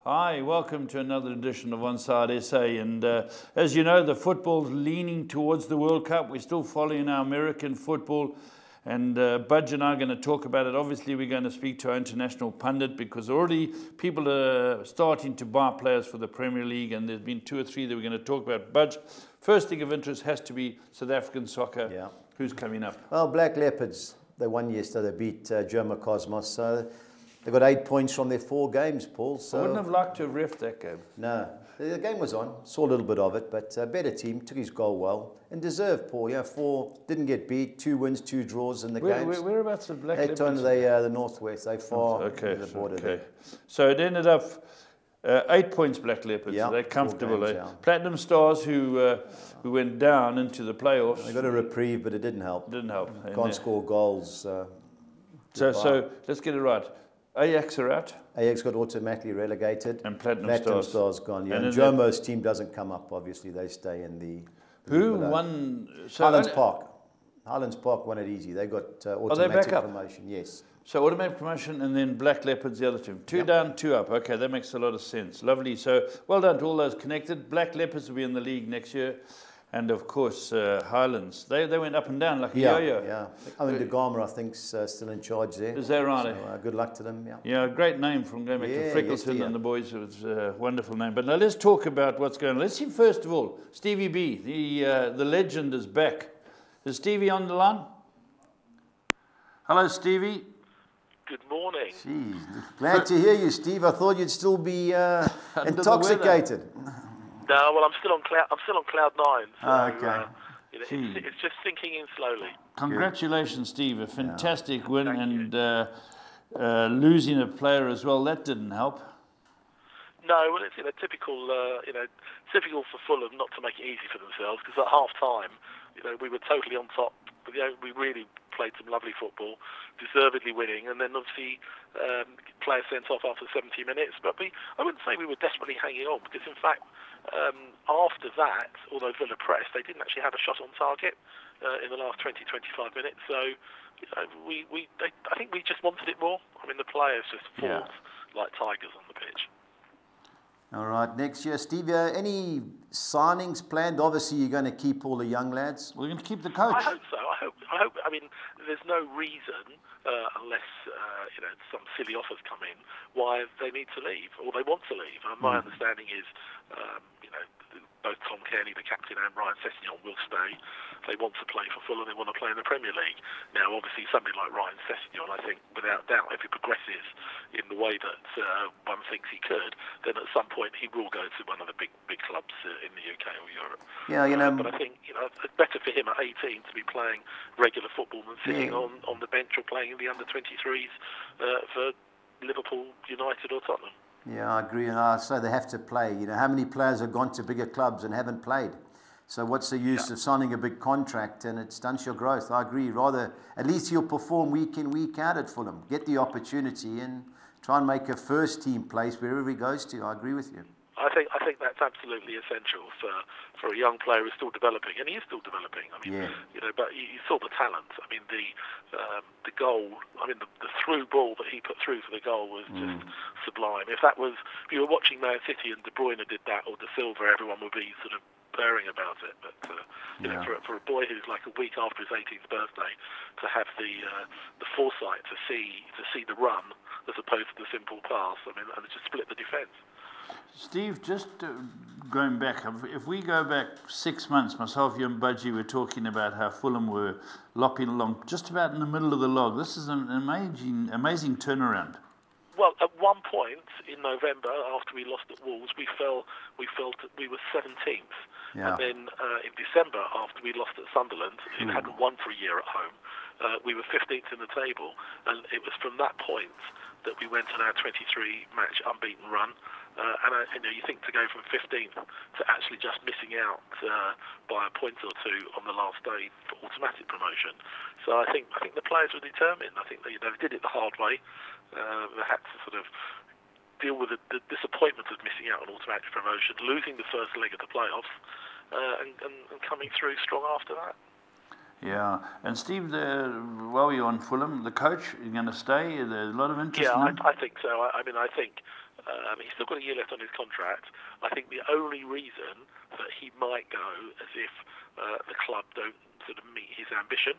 Hi, welcome to another edition of Onside SA. And as you know, the football's leaning towards the World Cup. We're still following our American football. And Budge and I are going to talk about it. Obviously, we're going to speak to our international pundit because already people are starting to buy players for the Premier League. And there's been 2 or 3 that we're going to talk about. Budge, first thing of interest has to be South African soccer. Yeah. Who's coming up? Well, Black Leopards, they won yesterday. They beat German Cosmos. So they got 8 points from their 4 games, Paul. So I wouldn't have liked to have reffed that game. No, the game was on. Saw a little bit of it, but a better team, took his goal well and deserved, Paul. Yeah, 4, didn't get beat, 2 wins, 2 draws in the games. Whereabouts the Black Leopards? The northwest. They far okay, the border. Okay. There. So it ended up 8 points, Black Leopards. Yeah, so they're comfortable. games, yeah. Platinum Stars, who went down into the playoffs. They got a reprieve, but it didn't help. Didn't help. Can't score goals. So let's get it right. Ajax are out. Ajax got automatically relegated. And Platinum Stars gone. Yeah. And Jomo's team doesn't come up. Obviously, they stay in the. Who won? So Highlands Park. Highlands Park won it easy. They got automatic promotion. Yes. So automatic promotion, and then Black Leopards, the other team. 2 down, 2 up. Okay, that makes a lot of sense. Lovely. So well done to all those connected. Black Leopards will be in the league next year. And of course, Highlands. They went up and down like a yo-yo. Yeah. Owen de Gama, I think, still in charge there. Is that right? So, good luck to them. Yeah. Yeah, great name from going back to Frickleton and the boys. It was a wonderful name. But now let's talk about what's going on. Let's see first of all, Stevie B, the legend, is back. Is Stevie on the line? Hello, Stevie. Good morning. Jeez, glad to hear you, Steve. I thought you'd still be intoxicated. No, well, I'm still on cloud 9. So, okay. It's just sinking in slowly. Congratulations, Steve! A fantastic win, and losing a player as well. That didn't help. No, well, it's typical for Fulham not to make it easy for themselves, because at half time, we were totally on top. We really played some lovely football, deservedly winning, and then obviously players sent off after 70 minutes. But I wouldn't say we were desperately hanging on, because in fact, after that, although Villa pressed, they didn't actually have a shot on target in the last 20-25 minutes. So I think we just wanted it more. I mean, the players just fought like tigers on the pitch. All right, next year, Steve, any signings planned? Obviously, you're going to keep all the young lads. We're going to keep the coach. I hope so. I hope. I mean, there's no reason, unless some silly offers come in, why they need to leave or they want to leave. My understanding is, both Tom Kearney, the captain, and Ryan Sessegnon will stay. They want to play for Fulham. They want to play in the Premier League. Now, obviously, somebody like Ryan Sessegnon, I think, without doubt, if he progresses in the way that one thinks he could, then at some point he will go to one of the big clubs in the UK or Europe. Yeah, but I think it's better for him at 18 to be playing regular football than sitting on the bench or playing in the under-23s for Liverpool, United, or Tottenham. Yeah, I agree, and I say they have to play. How many players have gone to bigger clubs and haven't played? So what's the use of signing a big contract and it stunts your growth? I agree. Rather, at least he'll perform week in, week out at Fulham. Get the opportunity and try and make a first-team place wherever he goes to. I agree with you. I think that's absolutely essential for a young player who's still developing, and he is still developing. I mean, but you saw the talent. I mean, the goal. I mean, the through ball that he put through for the goal was just sublime. If you were watching Man City and De Bruyne did that, or De Silva, everyone would be sort of purring about it. But for a boy who's like a week after his 18th birthday to have the foresight to see the run as opposed to the simple pass, I mean, and just split the defence. Steve, just going back, if we go back 6 months, myself, you and Budgie were talking about how Fulham were lopping along just about in the middle of the log. This is an amazing turnaround. Well, at one point in November, after we lost at Wolves, we felt we were 17th. Yeah. And then in December, after we lost at Sunderland, who hadn't won for a year at home, we were 15th in the table. And it was from that point that we went on our 23-match unbeaten run. And you think to go from 15th to actually just missing out by a point or two on the last day for automatic promotion. So I think the players were determined. I think they did it the hard way. They had to sort of deal with the disappointment of missing out on automatic promotion, losing the first leg of the playoffs, and coming through strong after that. Yeah, and Steve, while you're on Fulham, the coach, you're going to stay? There's a lot of interest in him? I think so. I mean, I think He's still got a year left on his contract. I think the only reason that he might go is if the club don't sort of meet his ambition.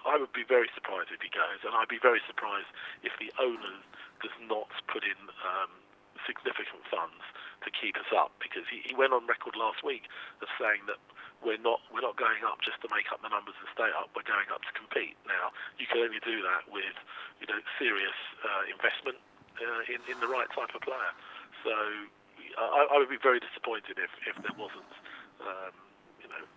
I would be very surprised if he goes, and I'd be very surprised if the owner does not put in significant funds to keep us up, because he went on record last week of saying that we're not going up just to make up the numbers and stay up. We're going up to compete. Now, you can only do that with serious investment in the right type of player. So I would be very disappointed if there wasn't.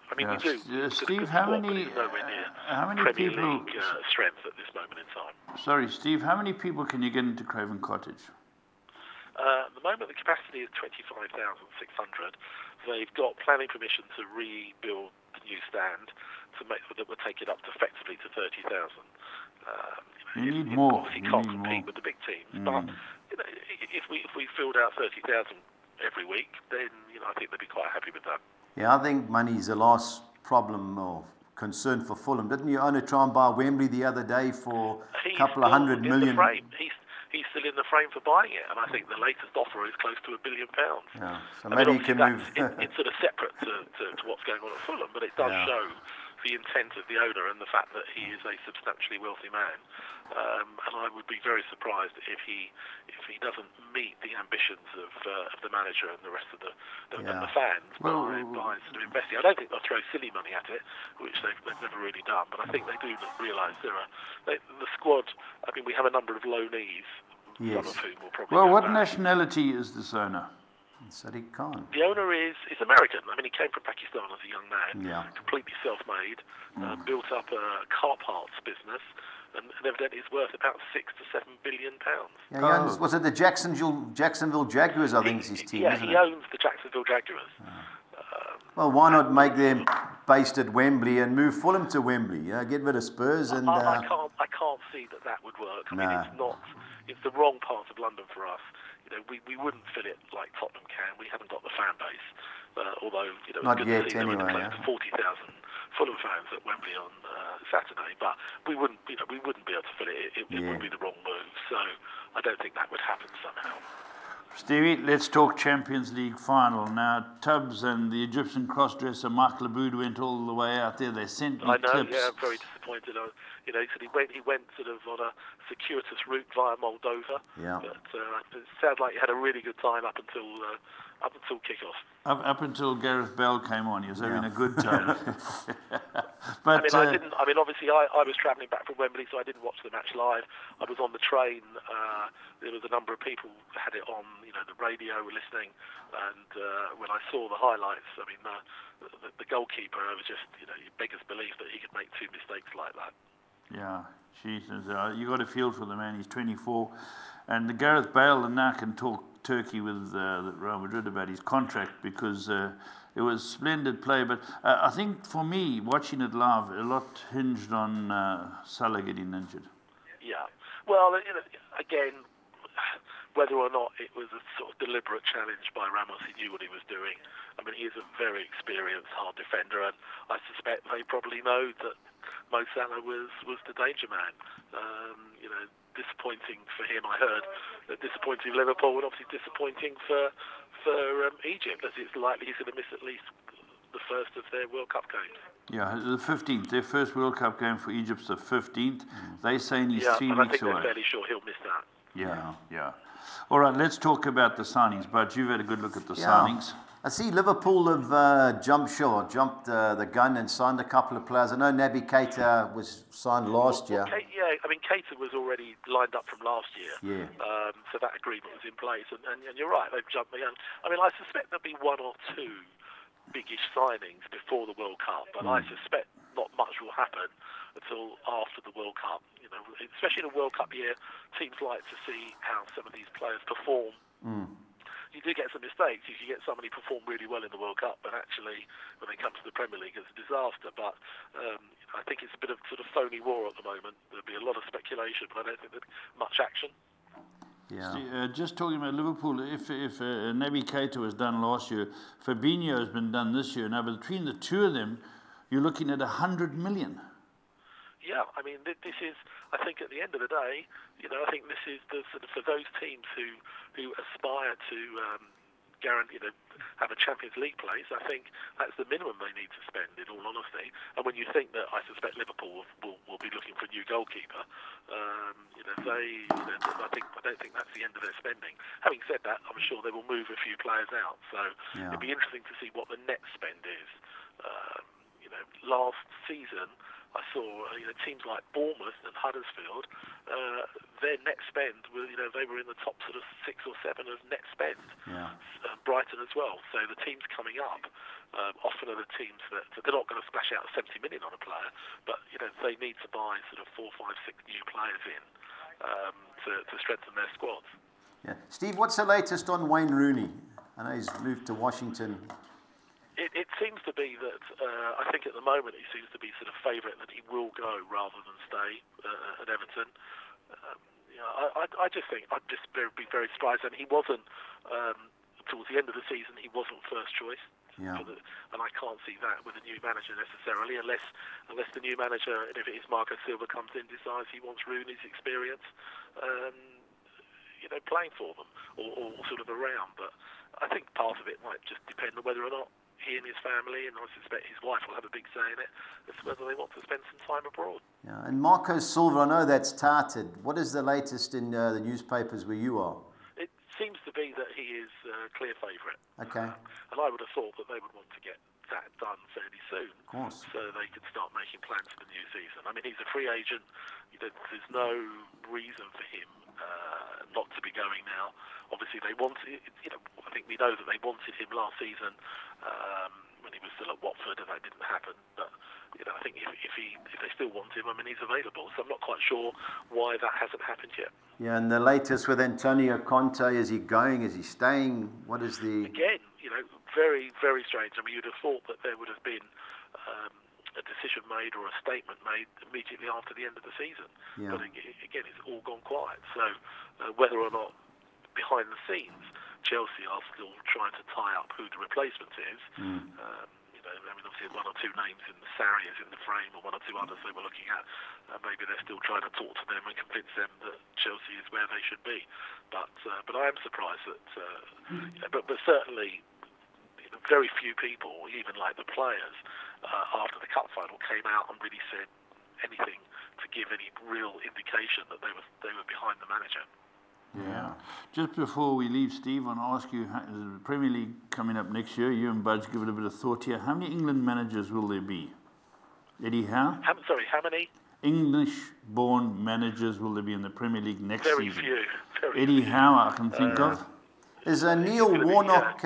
I mean, we do. Steve, how many Premier people? League strength at this moment in time. Sorry, Steve. How many people can you get into Craven Cottage? At the moment, the capacity is 25,600. They've got planning permission to rebuild the new stand that would take it up to effectively to 30,000. You need more. Obviously, can't compete with the big teams. But if we filled out 30,000 every week, then I think they'd be quite happy with that. Yeah, I think money is the last problem or concern for Fulham. Didn't you only try and buy Wembley the other day for a couple of $100 million? He's still in the frame for buying it, and I think the latest offer is close to £1 billion. Yeah, so maybe you can move. It's sort of separate to what's going on at Fulham, but it does show the intent of the owner and the fact that he is a substantially wealthy man. And I would be very surprised if he doesn't meet the ambitions of the manager and the rest of the fans by sort of investing. I don't think they'll throw silly money at it, which they've never really done. But I think they do realise the squad. I mean, we have a number of loanees, some of whom will probably. Well, what nationality is this owner? Sadiq Khan. The owner is American. I mean, he came from Pakistan as a young man, completely self-made, built up a car parts business, and evidently is worth about £6 to £7 billion. Yeah, was it the Jacksonville Jaguars? I think is his team. Yeah, isn't he owns the Jacksonville Jaguars. Well, why not make them based at Wembley and move Fulham to Wembley? Get rid of Spurs and. I can't see that would work. I mean, it's not. It's the wrong part of London for us. We wouldn't fill it like Tottenham can. We haven't got the fan base. Although not it's good yet to see there anyway. Close to 40,000 Fulham fans at Wembley on Saturday, but we wouldn't be able to fill it. It would be the wrong move. So I don't think that would happen somehow. Stevie, let's talk Champions League final. Now, Tubbs and the Egyptian crossdresser Mark Laboud went all the way out there. They sent me clips. Yeah, I'm very disappointed. He went sort of on a circuitous route via Moldova. Yeah. But it sounds like he had a really good time up until kickoff. Up until Gareth Bale came on, he was having a good time. But obviously, I was travelling back from Wembley, so I didn't watch the match live. I was on the train. There was a number of people who had it on, the radio were listening, and when I saw the highlights, I mean, the goalkeeper, I was just, you beggars belief that he could make two mistakes like that. Yeah, Jesus, you got a feel for the man. He's 24, and the Gareth Bale and now can talk Turkey with Real Madrid about his contract, because it was splendid play. But I think for me, watching it live, a lot hinged on Salah getting injured. Yeah, well, again, whether or not it was a sort of deliberate challenge by Ramos, he knew what he was doing. I mean, he is a very experienced hard defender, and I suspect they probably know that Mo Salah was the danger man. Disappointing for him, I heard. Disappointing for Liverpool, and obviously disappointing for Egypt, as it's likely he's going to miss at least the first of their World Cup games. Yeah, the 15th. Their first World Cup game for Egypt's the 15th. They say he's 3 weeks away. I think they're fairly sure he'll miss that. Yeah. All right, let's talk about the signings. But you've had a good look at the signings. I see Liverpool have jumped the gun and signed a couple of players. I know Naby Keita was signed last year. Keita was already lined up from last year. Yeah. So that agreement was in place. And you're right, they've jumped the gun. I mean, I suspect there'll be one or two biggish signings before the World Cup, but I suspect not much will happen until after the World Cup. Especially in a World Cup year, teams like to see how some of these players perform. You do get some mistakes. You can get somebody perform really well in the World Cup, but actually, when they come to the Premier League, it's a disaster. But I think it's a bit of sort of phony war at the moment. There'll be a lot of speculation, but I don't think there'll be much action. Yeah. Just talking about Liverpool, if Naby Keita was done last year, Fabinho has been done this year. Now, between the two of them, you're looking at 100 million. Yeah, I mean, this is, I think at the end of the day, I think this is the sort of, for those teams who aspire to guarantee, have a Champions League place, I think that's the minimum they need to spend, in all honesty. And when you think that, I suspect Liverpool will be looking for a new goalkeeper, I don't think that's the end of their spending. Having said that, I'm sure they will move a few players out, so it'd be interesting to see what the net spend is. Last season, I saw teams like Bournemouth and Huddersfield. Their net spend was, they were in the top sort of 6 or 7 of net spend. Yeah. Brighton as well. So the teams coming up often are the teams that they're not going to splash out 70 million on a player, but they need to buy sort of 4, 5, 6 new players in to strengthen their squads. Yeah. Steve, what's the latest on Wayne Rooney? I know he's moved to Washington. It seems to be that, I think at the moment he seems to be sort of favourite that he will go rather than stay at Everton. I just think I'd just be very surprised. And he wasn't, towards the end of the season, he wasn't first choice. Yeah. And I can't see that with a new manager necessarily, unless the new manager, and if it is Marco Silva, comes in, decides he wants Rooney's experience, playing for them or sort of around. But I think part of it might just depend on whether or not he and his family, and I suspect his wife will have a big say in it, as to whether they want to spend some time abroad. Yeah, and Marco Silva, I know that's touted. What is the latest in the newspapers where you are? It seems to be that he is a clear favourite. Okay. And I would have thought that they would want to get that done fairly soon, of course, so they could start making plans for the new season. I mean, he's a free agent. There's no reason for him not to be going now. Obviously, they wanted. I think we know that they wanted him last season when he was still at Watford, and that didn't happen. But I think if they still want him, I mean, he's available. So I'm not quite sure why that hasn't happened yet. Yeah, and the latest with Antonio Conte, is he going? Is he staying? What is the... Again, very, very strange. I mean, you'd have thought that there would have been a decision made or a statement made immediately after the end of the season. Yeah. But again, it's all gone quiet. So whether or not behind the scenes Chelsea are still trying to tie up who the replacement is, I mean, obviously 1 or 2 names in the Sarri is in the frame, or 1 or 2 others they were looking at. Maybe they're still trying to talk to them and convince them that Chelsea is where they should be. But I am surprised that, but certainly very few people, even like the players, after the cup final came out and really said anything to give any real indication that they were behind the manager. Yeah. Just before we leave, Steve, I want to ask you, the Premier League coming up next year, you and Budge give it a bit of thought here. How many England managers will there be? Eddie Howe? Sorry, how many? English-born managers will there be in the Premier League next season? Very few. Eddie Howe, I can think of. Is Neil Warnock,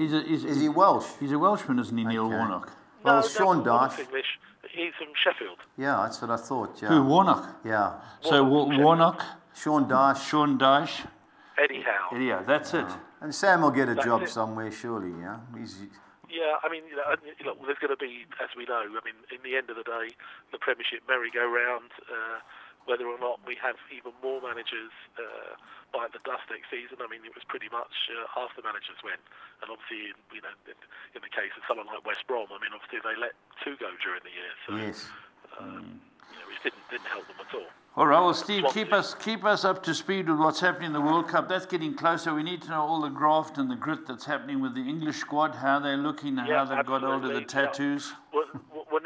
is he Welsh? He's a Welshman, isn't he, Neil Warnock? Well, Sean Dyche. English. He's from Sheffield. Yeah, that's what I thought. Yeah. Who, Warnock? Yeah. So Warnock, Sean Dyche, Eddie Howe. Yeah, that's it. And Sam will get a job somewhere, surely. Yeah. Yeah, I mean, there's going to be, as we know, I mean, in the end of the day, the Premiership merry-go-round. Whether or not we have even more managers bite the dust next season, I mean, it was pretty much half the managers went. And obviously, in the case of someone like West Brom, I mean, obviously they let 2 go during the year. So, yes. It didn't help them at all. All right, well, Steve, keep us up to speed with what's happening in the World Cup. That's getting closer. We need to know all the graft and the grit that's happening with the English squad, how they're looking, and how they've got hold of the tattoos. Yeah. Well,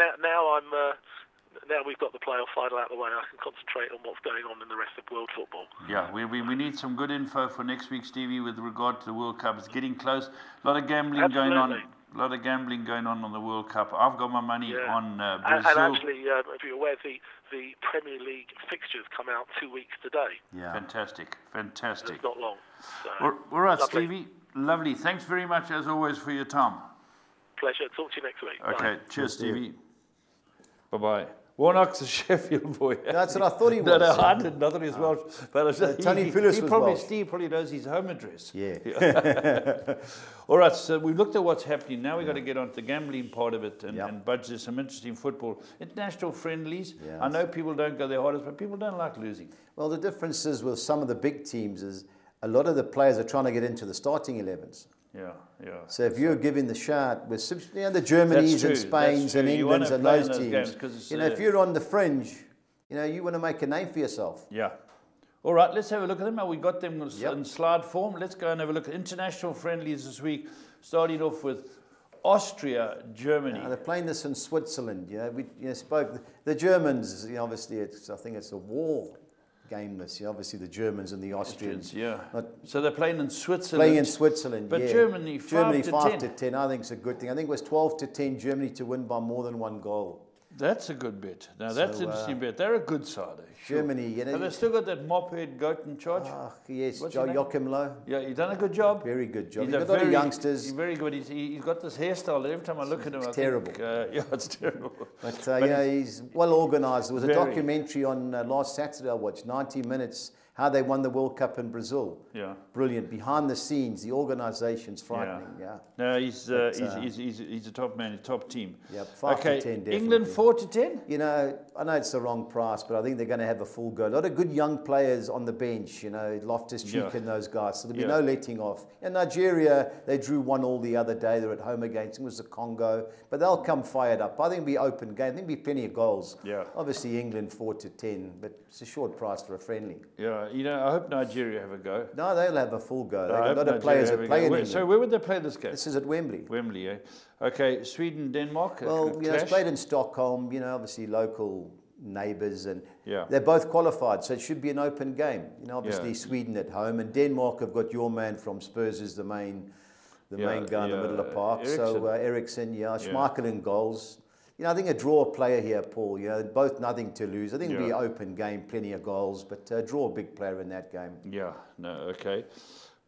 now we've got the playoff final out of the way, I can concentrate on what's going on in the rest of world football. Yeah, we need some good info for next week, Stevie, with regard to the World Cup. It's getting close. A lot of gambling going on. A lot of gambling going on the World Cup. I've got my money on Brazil. And actually, if you're aware, the Premier League fixtures come out 2 weeks today. Yeah. Fantastic. It's not long. So, all right, lovely. Stevie. Lovely. Thanks very much, as always, for your time. Pleasure. Talk to you next week. Okay. Bye. Cheers, Stevie. Bye-bye. Warnock's a Sheffield boy. That's what I thought he was. No, I didn't. I thought he was Welsh. But Tony Pulis was Welsh. Steve probably knows his home address. Yeah. All right, so we've looked at what's happening. Now we've got to get on to the gambling part of it and budge. There's some interesting football. International friendlies. Yeah. I know people don't go their hardest, but people don't like losing. Well, the difference is with some of the big teams is a lot of the players are trying to get into the starting 11s. Yeah, yeah. So if you're giving the shout with the Germanys and Spains and Englands and those teams, if you're on the fringe, you want to make a name for yourself. Yeah. All right, let's have a look at them. We got them in slide form. Let's go and have a look at international friendlies this week, starting off with Austria, Germany. They're playing this in Switzerland. We spoke the Germans. Obviously, I think it's a war game. This, obviously, the Germans and the Austrians. So they're playing in Switzerland. Playing in Switzerland, but Germany 5 to 10. I think it's a good thing. I think it was 12-10 Germany to win by more than 1 goal. That's a good bet. Now that's an interesting bet. They're a good side. Germany, And they've still got that mop-head goat in charge. Yes, Joachim Low. Yeah, he's done a good job. Very good job. He's got a lot of youngsters. He's very good. He's got this hairstyle that every time I look at him, it's terrible. It's terrible. But he's well organised. There was a documentary on last Saturday I watched, 90 minutes, how they won the World Cup in Brazil. Yeah. Brilliant. Behind the scenes, the organisation's frightening. No, he's a top man, a top team. Yeah, 5 to 10 definitely. England 4 to 10? I know it's the wrong price, but I think they're going to have a full go. A lot of good young players on the bench, Loftus-Cheek and those guys. So there'll be no letting off. And Nigeria, they drew 1-1 the other day. They're at home against, it was the Congo. But they'll come fired up. I think it'll be open game. I think there'll be plenty of goals. Yeah. Obviously England 4 to 10, but it's a short price for a friendly. Yeah, I hope Nigeria have a go. No, they'll have a full go. They've got a lot of players that play in England. So where would they play this game? This is at Wembley. Wembley, eh? Okay, Sweden, Denmark. Well, it's played in Stockholm, obviously local neighbours, and they're both qualified, so it should be an open game. Obviously Sweden at home, and Denmark have got your man from Spurs as the main guy in the middle of the park. Eriksson. So Eriksson, Schmeichel in goals. I think a draw player here, Paul. Both nothing to lose. I think it'll be an open game, plenty of goals, but draw a big player in that game. Yeah, no, okay.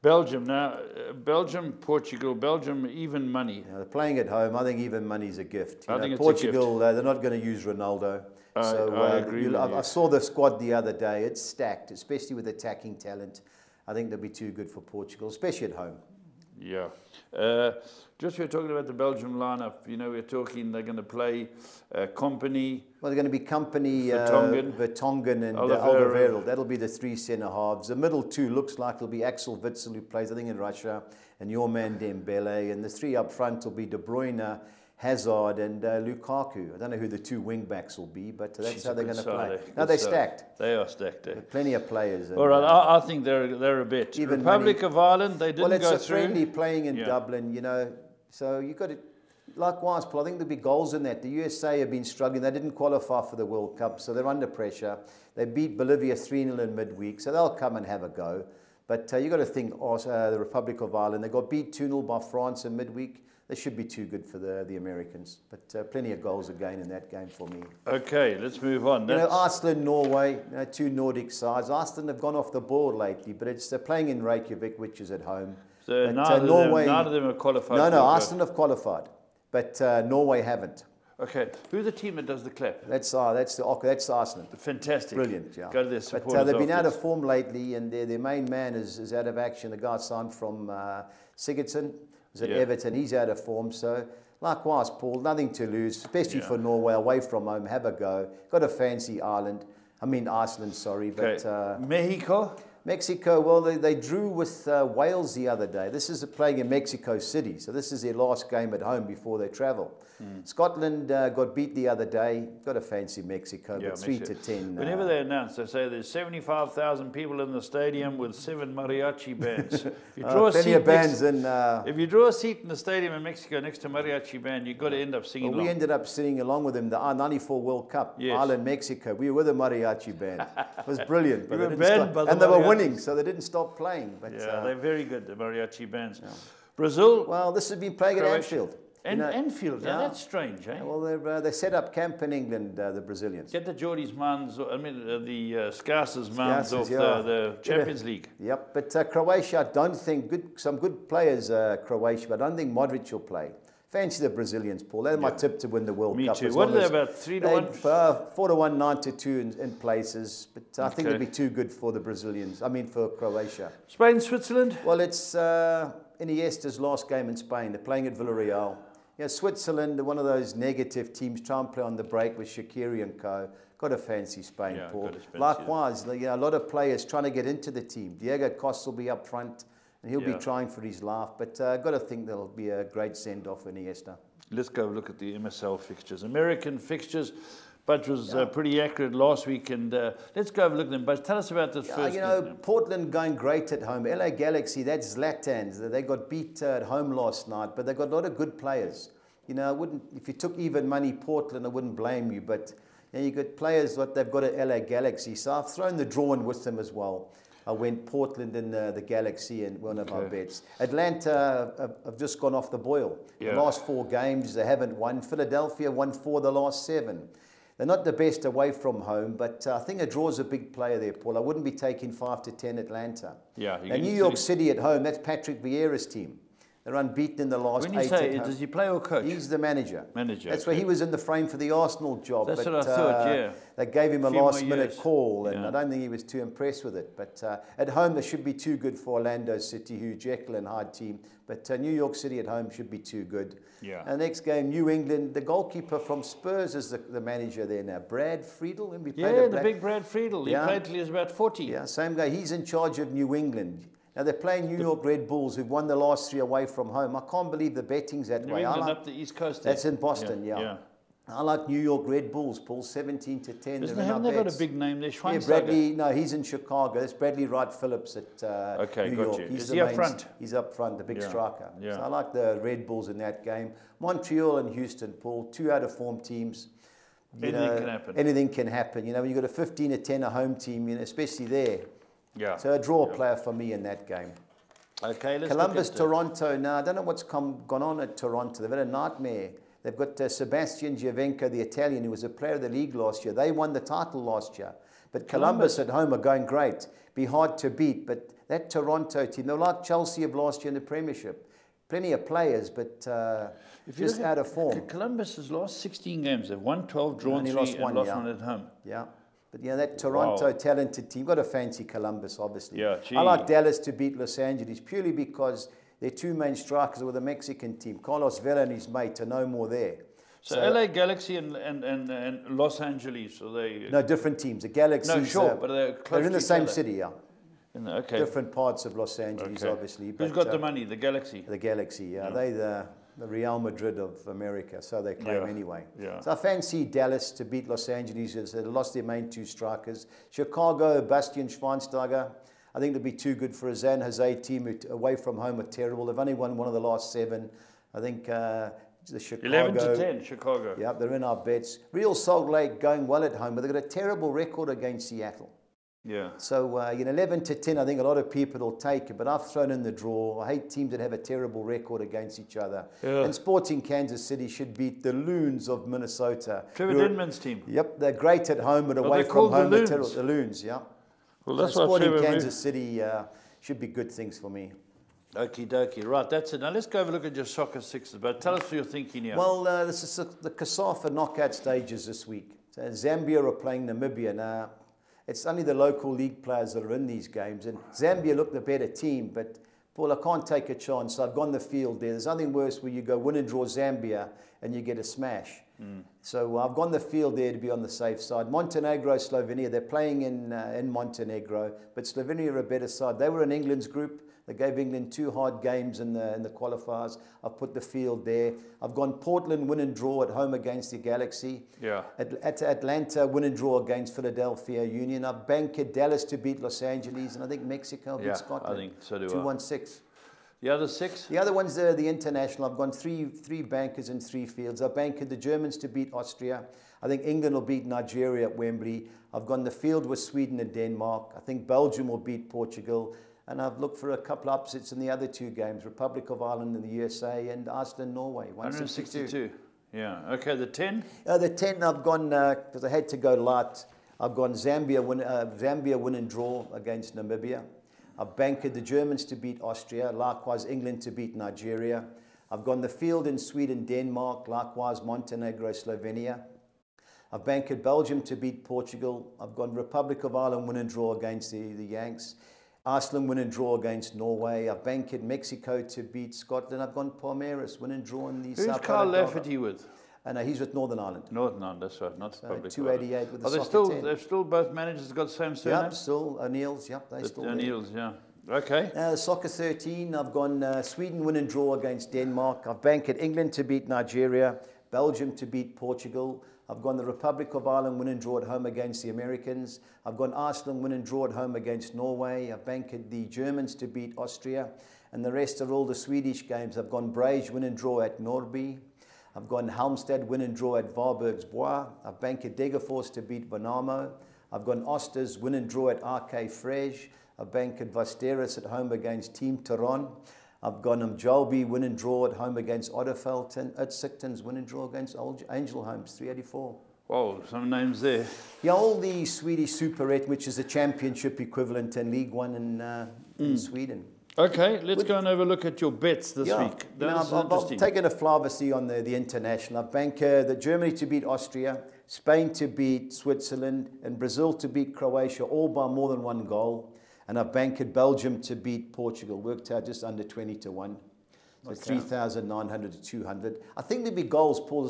Belgium now, Belgium, Portugal, Belgium, even money. They're playing at home. I think even money's a gift. I think it's Portugal, a gift. They're not going to use Ronaldo. I agree with you. I saw the squad the other day. It's stacked, especially with attacking talent. I think they'll be too good for Portugal, especially at home. Yeah. Just we're talking about the Belgium lineup. We're talking they're going to play Company. Well, they're going to be Company, Vertonghen and Alderweireld. That'll be the 3 centre-halves. The middle 2 looks like it'll be Axel Witsel, who plays, I think, in Russia, and your man Dembele. And the 3 up front will be De Bruyne, Hazard and Lukaku. I don't know who the 2 wing-backs will be, but that's how they're going to play. No, they're stacked. They are stacked. Plenty of players. All right, I think they're a bet. Republic of Ireland, they didn't go through. Well, it's a friendly playing in Dublin, so you've got to... Likewise, Paul, I think there'll be goals in that. The USA have been struggling. They didn't qualify for the World Cup, so they're under pressure. They beat Bolivia 3-0 in midweek, so they'll come and have a go. But you've got to think the Republic of Ireland. They got beat 2-0 by France in midweek. They should be too good for the Americans. But plenty of goals again in that game for me. Okay, let's move on. Iceland, Norway, 2 Nordic sides. Iceland have gone off the board lately, but they're playing in Reykjavik, which is at home. So Norway, none of them have qualified. No, Iceland have qualified, but Norway haven't. Okay, who's the team that does the clap? That's Iceland. Fantastic. Brilliant, yeah. Go to their supporters. But they've been out of form lately, and their main man is out of action. The guy signed from Sigurdsson. Was at Everton, he's out of form, so likewise, Paul, nothing to lose, especially for Norway, away from home, have a go. Got a fancy Iceland, sorry. Okay. But Mexico, well, they drew with Wales the other day. This is playing in Mexico City, so this is their last game at home before they travel. Scotland got beat the other day. Got a fancy Mexico, but 3 to 10. Whenever they announce, they say there's 75,000 people in the stadium with 7 mariachi bands. If you draw if you draw a seat in the stadium in Mexico next to a mariachi band, you've got to end up singing along. We ended up singing along with them, the '94 World Cup, Ireland, Mexico. We were with a mariachi band. It was brilliant. But they were winning, so they didn't stop playing. But, they're very good, the mariachi bands. Brazil. Well, this has been playing at Anfield. Anfield, that's strange, eh? Well, they set up camp in England, the Brazilians. Get the Geordies' mans, the Scarces' mans off the Champions League. Yep, but Croatia, I don't think, some good players, Croatia, but I don't think Modric will play. Fancy the Brazilians, Paul. They're my tip to win the World Cup. Me too. What are they, about 3 to 1? 4-1, 9-2 in places. But I think it'll be too good for the Brazilians. For Croatia. Spain, Switzerland? Well, it's Iniesta's last game in Spain. They're playing at Villarreal. Switzerland, one of those negative teams, try and play on the break with Shaqiri and co. Got a fancy Spain, Paul. Likewise, a lot of players trying to get into the team. Diego Costa will be up front. And he'll be trying for his life. But I've got to think there'll be a great send-off for Iniesta. Let's go look at the MSL fixtures. American fixtures. Budge was pretty accurate last week, and let's go have a look at them. Budge, tell us about this first. You know, Portland going great at home. LA Galaxy, that's Zlatan's. They got beat at home last night, but they got a lot of good players. You know, I wouldn't, if you took even money Portland, I wouldn't blame you, but you know, you got players what they've got at LA Galaxy. So I've thrown the draw in with them as well. I went Portland and the Galaxy in one of our bets. Atlanta have just gone off the boil. The last 4 games, they haven't won. Philadelphia won 4 of the last 7. They're not the best away from home, but I think a draw is a big player there, Paul. I wouldn't be taking 5 to 10 Atlanta. Yeah. And New York City at home, that's Patrick Vieira's team. They're unbeaten in the last 8. When you say, does he play or coach? He's the manager. That's why he was in the frame for the Arsenal job. That's what I thought, yeah. They gave him a last-minute call, and I don't think he was too impressed with it. But at home, they should be too good for Orlando City, who Jekyll and Hyde team. But New York City at home should be too good. Yeah. And the next game, New England, the goalkeeper from Spurs is the manager there now. Brad Friedel. The big Brad Friedel. He played till he was about 40. Yeah, same guy. He's in charge of New England. Now, they're playing New York Red Bulls, who've won the last 3 away from home. I can't believe the betting's that way. New England up the East Coast. That's in Boston, yeah. I like New York Red Bulls, Paul, 17 to 10. Haven't they got a big name there? Yeah, Bradley, no, he's in Chicago. That's Bradley Wright Phillips at New York. Is he up front? He's up front, the big striker. Yeah. So I like the Red Bulls in that game. Montreal and Houston, Paul, 2 out of form teams. Anything can happen. Anything can happen. You know, when you've got a 15 to 10 a home team, you know, especially there. Yeah. So a draw player for me in that game. Okay, let's Columbus, Toronto. Now, I don't know what's gone on at Toronto. They've had a nightmare. They've got Sebastian Giovenco, the Italian, who was a player of the league last year. They won the title last year. But Columbus at home are going great. Be hard to beat. But that Toronto team, they're like Chelsea of last year in the Premiership. Plenty of players, but just out of form. Columbus's last 16 games, they've won 12, drawn 3, and lost 1 at home. Yeah. But yeah, that Toronto talented team, got to fancy Columbus, obviously. Yeah, I like Dallas to beat Los Angeles purely because their 2 main strikers were the Mexican team. Carlos Vela and his mate are no more there. So LA Galaxy and Los Angeles, are they? No, different teams. The Galaxy. No, sure, but they're close. They're in the same city, yeah. Okay. Different parts of Los Angeles, obviously. Who's got the money? The Galaxy. The Galaxy, yeah. They're the Real Madrid of America, so they claim anyway. Yeah. So I fancy Dallas to beat Los Angeles, as they lost their main 2 strikers. Chicago, Bastian Schweinsteiger, I think they'll be too good for a San Jose team who away from home are terrible. They've only won 1 of the last 7. I think the Chicago. 11 to 10, Chicago. Yeah, they're in our bets. Real Salt Lake going well at home, but they've got a terrible record against Seattle. Yeah. So, 11 to 10, I think a lot of people will take it, but I've thrown in the draw. I hate teams that have a terrible record against each other. Yeah. And Sporting Kansas City should beat the Loons of Minnesota. Trevor Denman's team. Yep, they're great at home, but away from home, they're terrible. The Loons, yeah. Well, that's so Sporting Kansas City should be good things for me. Okie dokie. Right, that's it. Now let's go have a look at your soccer sixes, but tell us what you're thinking here. Well, this is the CASAFA knockout stages this week. So Zambia are playing Namibia now. It's only the local league players that are in these games. And Zambia look the better team, but, Paul, I can't take a chance. So I've gone the field there. There's nothing worse where you go win and draw Zambia and you get a smash. So I've gone the field there to be on the safe side. Montenegro, Slovenia, they're playing in Montenegro, but Slovenia are a better side. They were in England's group. They gave England 2 hard games in the qualifiers. I've put the field there. I've gone Portland win and draw at home against the Galaxy. Yeah. Atlanta win and draw against Philadelphia Union. I've banked Dallas to beat Los Angeles, and I think Mexico beat Scotland. I think so do 2-1-6. The other 6? The other ones are the international. I've gone three bankers in 3 fields. I've banked the Germans to beat Austria. I think England will beat Nigeria at Wembley. I've gone the field with Sweden and Denmark. I think Belgium will beat Portugal. And I've looked for a couple of upsets in the other 2 games, Republic of Ireland and the USA, and Iceland, Norway, 162. Yeah, okay, the 10? The 10, I've gone, because I had to go light, I've gone Zambia win and draw against Namibia. I've banked the Germans to beat Austria, likewise England to beat Nigeria. I've gone the field in Sweden, Denmark, likewise Montenegro, Slovenia. I've banked Belgium to beat Portugal. I've gone Republic of Ireland win and draw against the Yanks. Iceland win and draw against Norway. I've banked Mexico to beat Scotland. I've gone Palmeiras win and draw in the South. Who's Carl Lafferty with? No, he's with Northern Ireland. Northern Ireland, that's right, not Republic. 288 with the soccer 10. They've still both managers got the same surname? Yep, still O'Neill's. Yep, they still O'Neill's, yeah. Okay. Soccer 13, I've gone Sweden win and draw against Denmark. I've banked England to beat Nigeria, Belgium to beat Portugal. I've gone the Republic of Ireland win and draw at home against the Americans. I've gone Iceland win and draw at home against Norway. I've banked the Germans to beat Austria. And the rest are all the Swedish games. I've gone Brage win and draw at Norrby. I've gone Halmstad win and draw at Varbergsbois. I've banked Degerfors to beat Värnamo. I've gone Osters win and draw at RK Frej. I've banked Vasteras at home against Team Tyrone. I've gone Mjolby win and draw at home against Otterfeld, and Utsikten's win and draw against Angel Homes, 384. Whoa, some names there. Yeah, all the Swedish Superette, which is a championship equivalent, and League One in Sweden. Okay, let's go and have a look at your bets this week. I've taken a flavor on the international. I've banked the Germany to beat Austria, Spain to beat Switzerland, and Brazil to beat Croatia, all by more than 1 goal. And I've banked Belgium to beat Portugal, worked out just under 20 to 1. So 3,900 to 200. I think there'll be goals, Paul.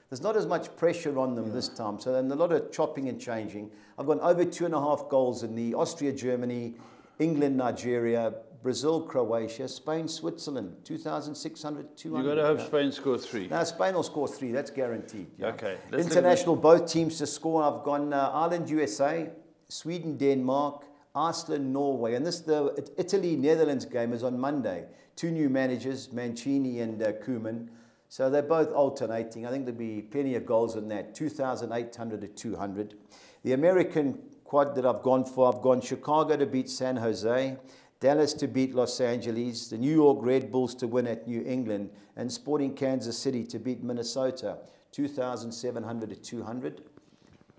There's not as much pressure on them this time. So then a lot of chopping and changing. I've gone over 2.5 goals in the Austria, Germany, England, Nigeria, Brazil, Croatia, Spain, Switzerland, 2,600 to 200. You've got to have Spain score 3. No, Spain will score 3. That's guaranteed. Yeah. Okay. International, both teams to score. I've gone Ireland, USA, Sweden, Denmark, Iceland, Norway, and the Italy-Netherlands game is on Monday. 2 new managers, Mancini and Koeman. So they're both alternating. I think there'll be plenty of goals in that, 2,800 to 200. The American quad that I've gone for, I've gone Chicago to beat San Jose, Dallas to beat Los Angeles, the New York Red Bulls to win at New England, and Sporting Kansas City to beat Minnesota, 2,700 to 200.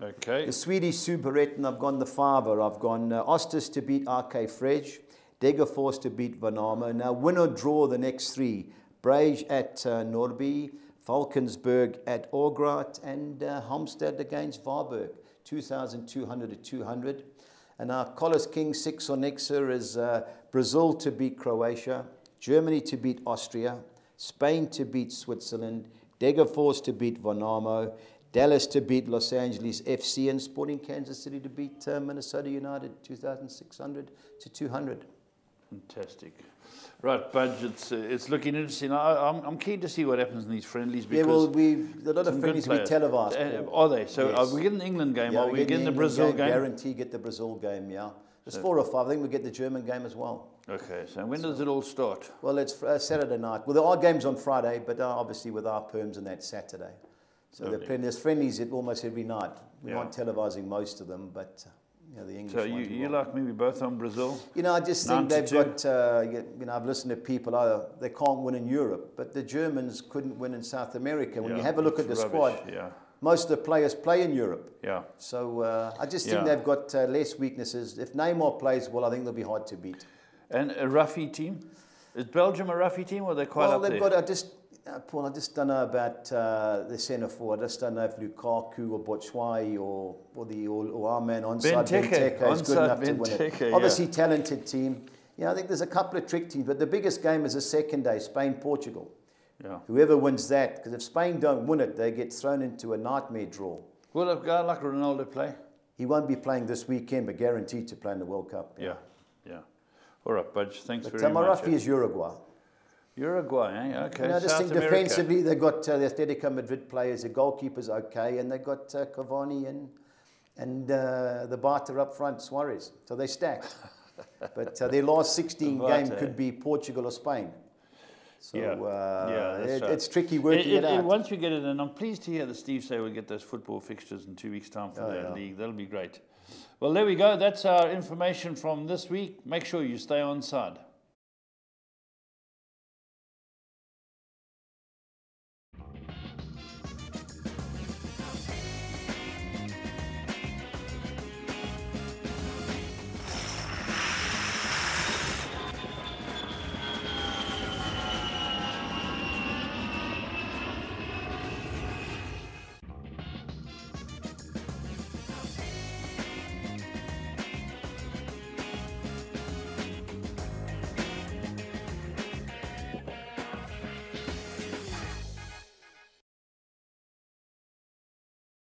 Okay. The Swedish Superette, and I've gone the Fiver. I've gone Osters to beat RK Frej, Degerfors to beat Värnamo. Now, win or draw the next 3. Brage at Norrby, Falkensberg at Ågrat, and Halmstad against Varberg, 2,200 to 200. And our Collis King 6 on Nexa is Brazil to beat Croatia, Germany to beat Austria, Spain to beat Switzerland, Degerfors to beat Värnamo, Dallas to beat Los Angeles FC, and Sporting Kansas City to beat Minnesota United, 2,600 to 200. Fantastic. Right, Budge, it's looking interesting. I'm keen to see what happens in these friendlies. Because a lot of friendlies will be televised. Are they? So yes. Are we getting the England game? Yeah, are we getting the Brazil game? Guarantee get the Brazil game, yeah. There's 4 or 5. I think we get the German game as well. Okay, so when does it all start? Well, it's Saturday night. Well, there are games on Friday, but obviously with our perms and that's Saturday. So there's friendlies almost every night. We're not televising most of them, but the English So you like me, we both on Brazil? I just think they've got, I've listened to people, they can't win in Europe, but the Germans couldn't win in South America. When you have a look at the squad, most of the players play in Europe. Yeah. So I just think they've got less weaknesses. If Neymar plays well, I think they'll be hard to beat. And a roughy team? Is Belgium a roughy team, or are they quite up there? Well, they've got, Paul, I just don't know about the centre forward. I just don't know if Lukaku or Batshuayi or our man onside Benteke is good enough to win it. Obviously, talented team. I think there's a couple of trick teams, but the biggest game is the second day, Spain-Portugal. Yeah. Whoever wins that, because if Spain don't win it, they get thrown into a nightmare draw. Will a guy like Ronaldo play? He won't be playing this weekend, but guaranteed to play in the World Cup. Yeah. All right, Budge, thanks very much. Tamarafi is Uruguay. Uruguay, eh? Okay. I just think defensively they've got the Atletico Madrid players, the goalkeeper's okay, and they've got Cavani and the biter up front, Suarez. So they're stacked. But their last 16 game could be Portugal or Spain. So it's tricky working it out. Once we get it, and I'm pleased to hear that Steve say we'll get those football fixtures in 2 weeks' time for the league. That'll be great. Well, there we go. That's our information from this week. Make sure you stay on side.